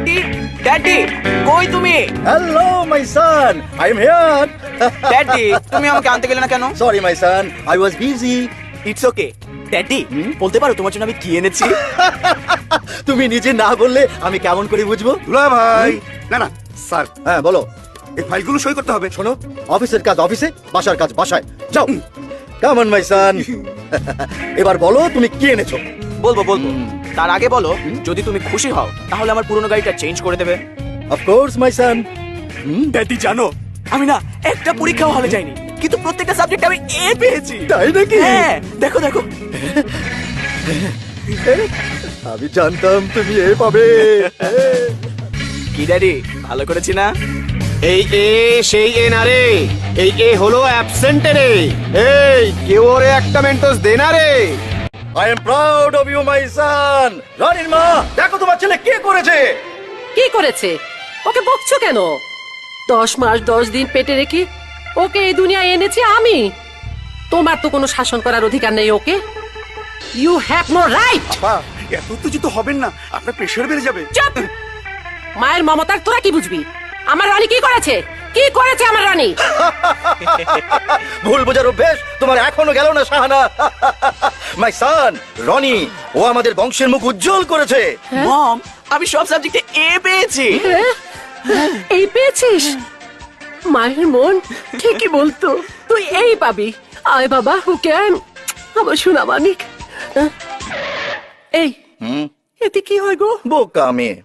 Daddy, daddy, কই তুমি? Hello, my son. I'm here. Daddy, তুমি আমাকে আনতে গেলে না কেন? Sorry, my son. I was busy. It's okay. Daddy, বলতে পারো তোমার জন্য আমি কি এনেছি? তুমি নিজে না বললে আমি কেমন করে বুঝবো? দুলা ভাই, না না স্যার, হ্যাঁ বলো। এই ফাইলগুলো সই করতে হবে। শোনো, অফিসের কাজ অফিসে, বাসার কাজ বাসায়। যাও। Come on, my son. এবার বলো তুমি কি এনেছো? বলবো বলবো, তার আগে বলো যদি তুমি খুশি হও তাহলে আমার পুরনো গাড়িটা চেঞ্জ করে দেবে। Of course, my son. Daddy জানো, আমি না একটা পরীক্ষাও হলে যাইনি, কিন্তু প্রত্যেকটা সাবজেক্টে আমি এ পেয়েছি। তাই নাকি? হ্যাঁ, দেখো দেখো। আমি জানতাম তুমি এ পাবে। কি ড্যাডি, ভালো করেছি না? এই এ সেই এ না রে, এই এ হলো অ্যাবসেন্ট রে। এই কেউ ওরে একটা মেন্টোস দে না রে। I am proud of you, my son. রানীর মা, দেখো তোমার ছেলে কি করেছে। কি করেছে? ওকে বকছো কেন? 10 মাস 10 দিন পেটে রেখে ওকে এই দুনিয়ায় এনেছি আমি। তোমার তো কোনো শাসন করার অধিকার নেই ওকে। You have no right. বাবা, এত উত্তেজিত হবেন না, আপনার প্রেশার বেড়ে যাবে। চুপ! মায়ের মমতার তোরা কি বুঝবি? আমার রানী কি করেছে? কি করেছে আমার রানী? ভুল বোঝার অভ্যেস তোমার এখনো গেল না শাহানা। মাই সান রনি, ও আমাদের বংশের মুখ উজ্জ্বল করেছে। মম, আমি সব সাবজেক্টে এ পেয়েছি। এই পেয়েছিস? মায়ের মন ঠিকই বলতো, তুই এই পাবি। আয় বাবা, ওকে আয় আমার সোনা মানিক। এই এতে কি হয় গো? বোকা মেয়ে।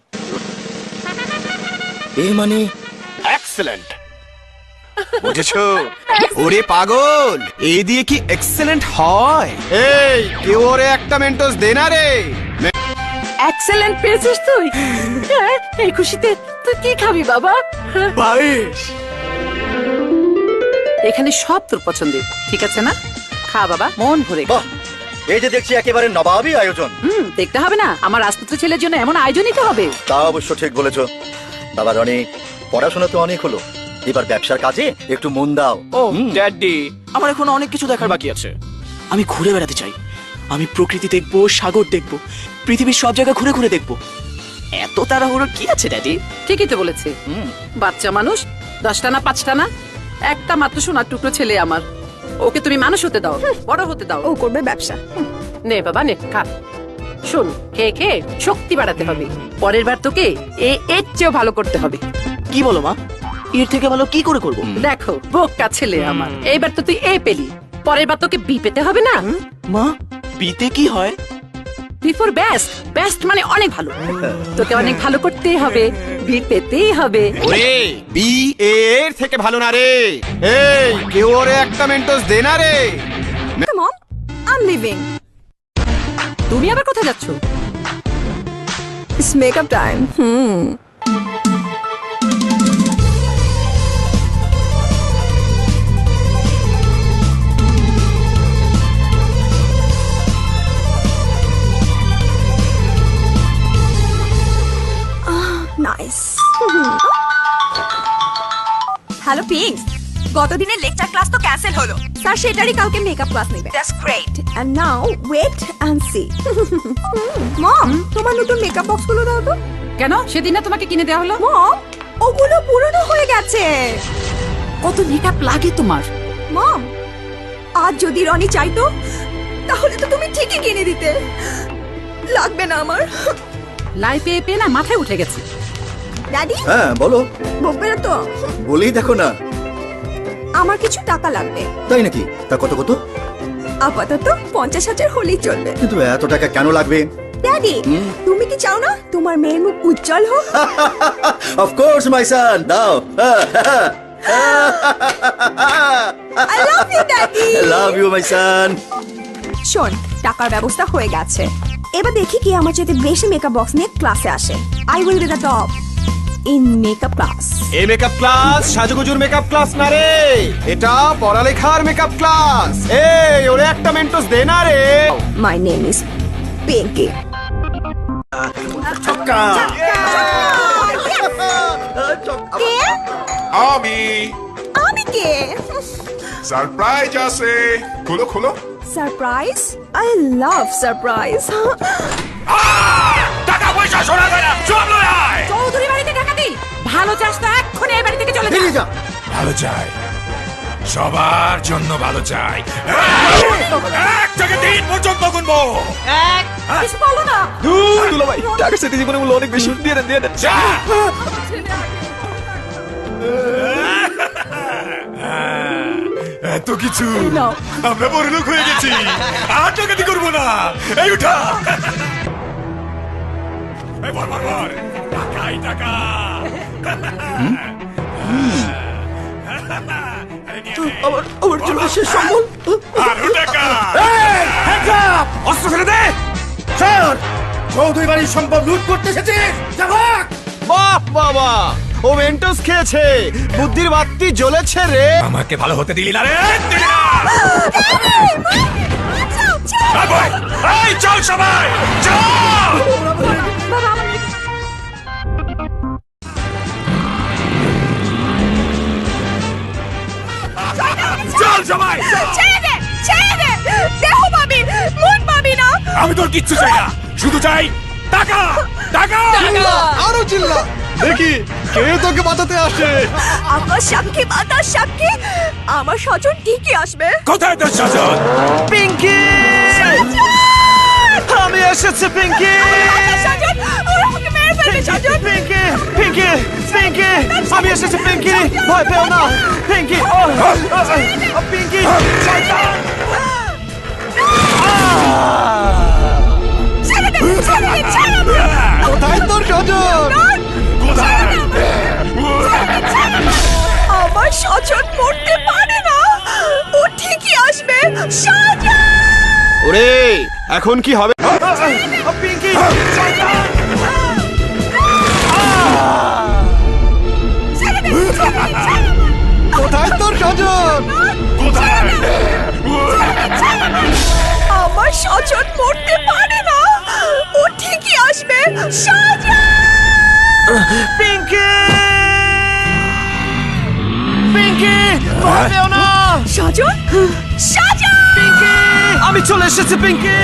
এই মানে এক্সেলেন্ট, বুঝেছো? ওরে পাগল, এই দিয়ে কি এক্সেলেন্ট হয়? এই কেউ ওরে একটা মেন্টোস দে না রে। এক্সেলেন্ট পেয়েছিস তুই? হ্যাঁ, এই খুশিতে তুই কি খাবি বাবা? হ্যাঁ? বাইশ। এখানে সব তোর পছন্দের, ঠিক আছে না? খা বাবা, মন ভরে খা। বাহ, এই যে দেখছি একেবারে নবাবী আয়োজন। দেখতে হবে না? আমার রাজপুত্র ছেলের জন্য এমন আয়োজনই তো হবে। তা অবশ্য ঠিক বলেছো। বাবা রনি, পড়াশোনা তো অনেক হলো, এবার ব্যবসার কাজে একটু মন দাও। ও ড্যাডি, আমার এখন অনেক কিছু দেখার বাকি আছে। আমি ঘুরে বেড়াতে চাই। আমি প্রকৃতি দেখবো, সাগর দেখবো, পৃথিবীর সব জায়গা ঘুরে ঘুরে দেখবো। এত তাড়াহুড়ো কি আছে ড্যাডি? ঠিকই তো বলেছে। বাচ্চা মানুষ, 10টা না 5টা না, একটা মাত্র সোনার টুকরো ছেলে আমার। ওকে তুমি মানুষ হতে দাও, বড় হতে দাও। ও করবে ব্যবসা। নে বাবা নে, খা। শোন, খেয়ে খেয়ে শক্তি বাড়াতে হবে। পরের বার তোকে এর চেয়েও ভালো করতে হবে। কি বলো মা? এর থেকে ভালো কি করে করবো? দেখো, বোকা ছেলে আমার, এইবার তো তুই এ পেলি, পরের বার তোকে বি পেতে হবে না? মা, বিতে কি হয়? বিফোর বেস্ট, বেস্ট মানে অনেক ভালো। তোকে অনেক ভালো করতেই হবে, বি পেতেই হবে। ওরে বি এর থেকে ভালো না রে। এই কেউ ওরে একটা মেন্টোস দে না রে। Mom, I am leaving. তুমি আবার কোথায় যাচ্ছ? It's makeup time. Nice. Hello Pinks, গতদিনের লেকচার ক্লাস তো ক্যান্সেল হলো। স্যার সেটারই কালকে মেকআপ ক্লাস নেবে। That's great. And now wait and see. Mom, তোমার নতুন মেকআপ বক্সগুলো দাও তো। কেন? সেদিন না তোমাকে কিনে দেওয়া হলো? মম, ওগুলো পুরনো হয়ে গেছে। কত মেকআপ লাগে তোমার? মম, আজ যদি রনি চাইতো তাহলে তো তুমি ঠিকই কিনে দিতে। লাগবে না আমার। লাই পেয়ে পেয়ে না মাথায় উঠে গেছে। ড্যাডি, হ্যাঁ বলো। বকবে না তো? বলেই দেখো না। আমার কিছু টাকা লাগবে। তাই নাকি? তা কত কত? আপাতত 50,000 হলেই চলবে। কিন্তু এত টাকা কেন লাগবে? ড্যাডি, তুমি কি চাও না তোমার মেয়ের মুখ উজ্জ্বল হোক? অফ কোর্স মাই সান, দাও। I love you daddy. Love you my son. শোন, টাকার ব্যবস্থা হয়ে গেছে। এবার দেখি কি আমার চাইতে বেশি মেকআপ বক্স নিয়ে ক্লাসে আসে। I will be the top in makeup class. এই মেকআপ ক্লাস সাজুগুজুর মেকআপ ক্লাস না রে, এটা পড়ালেখার মেকআপ ক্লাস। এই ওরে একটা মেন্টোস দে না রে। My name is Pinki. আমি আমি কে? সারপ্রাইজ আছে, খোলো খোলো। সারপ্রাইজ? I love surprise. টাকা পয়সা সোনা গয়না সব লয়ে আয়। চলো ভালো চাই, সবার জন্য ভালো চাই। এক থেকে 3 পর্যন্ত গুনবো। কিছু বলো না। দুলাভাই টাকার সাথে জীবনে মূল্য অনেক বেশি, দিয়ে দেন দিয়ে দেন। যা। এত কিছু, আমরা বড় লোক হয়ে গেছি, আর টাকাতি করবো না। এই উঠা, এই বর বর বর, টাকাই টাকা। আমার জন্য শেষ সম্বল। আরো টাকা। অস্ত্র ফেলে দে। স্যার, চৌধুরী বাড়ির সম্পদ লুট করতে এসেছিস? যাবাক। বাহ বাবা, ও মেন্টোস খেয়েছে, বুদ্ধির বাতি জ্বলেছে রে। আমাকে ভালো হতে দিলি না রে, দিলি না। এই বয়, এই চল সবাই, চল। চল সবাই। ছেড়ে দে, ছেড়ে দে। দেহ পাবি, মন পাবি না। আমি তোর কিচ্ছু চাই না, শুধু চাই টাকা, টাকা। আরো চিল্লা, দেখি কে তোকে বাঁচাতে আসে। আকাশ সাক্ষী, বাতাস সাক্ষী, আমার স্বজন ঠিকই আসবে। কোথায় তোর স্বজন? পিঙ্কি, আমি এসেছি পিঙ্কি। আমার স্বজন, ওরা আমাকে মেরে ফেলবে স্বজন। পিঙ্কি, পিঙ্কি, পিঙ্কি, আমি এসেছি পিঙ্কি, ভয় পেও না পিঙ্কি। পিঙ্কি, ছেড়ে দে, ছেড়ে দে, ছেড়ে দে। কোথায় তোর স্বজন? কোথায়? আমার স্বজন মরতে পারে না, ও ঠিকই আসবে। স্বজন! ওরে, এখন কি হবে? পিঙ্কি, ছেড়ে দে, ছেড়ে দে, ছেড়ে দে। কোথায় তোর স্বজন? কোথায়? আমার স্বজন মরতে পারে না, ও ঠিকই আসবে। স্বজন! পিঙ্কি, পিঙ্কি, ভয় পেও না স্বজন! স্বজন! পিঙ্কি, আমি চলে এসেছি পিঙ্কি।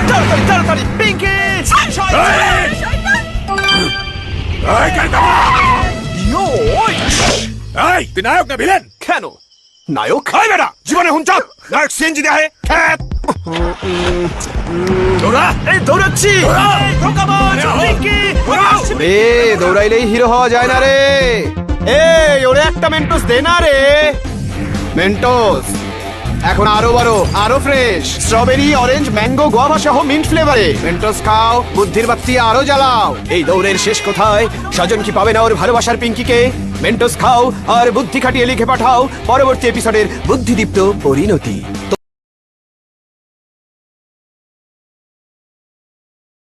তাড়াতাড়ি তাড়াতাড়ি পিঙ্কি। এই, এই, গাড়ি থামা। এই, তুই নায়ক না ভিলেন? কেন নায়ক? এই বেটা, জীবনে হুঁচক নায়ক সিএনজি দেয় খ্যাত। তোরা এই দৌড়াচ্ছি। এই, ধোঁকাবাজ, পিঙ্কি, দৌড়াও। রে দৌড়াইলেই হিরো হওয়া যায় না রে। এই ওরে একটা মেন্টোস দে না রে। মেন্টোস এখন আরো বড়, আরো fresh, strawberry, orange, mango, guava সহ মিন্ট ফ্লেভারে। মেন্টোস খাও, বুদ্ধির বাতি আরো জ্বালাও। এই দৌড়ের শেষ কোথায়? স্বজন কি পাবে না ওর ভালোবাসার পিঙ্কিকে? মেন্টোস খাও আর বুদ্ধি খাটিয়ে লিখে পাঠাও পরবর্তী এপিসোডের বুদ্ধিদীপ্ত পরিণতি।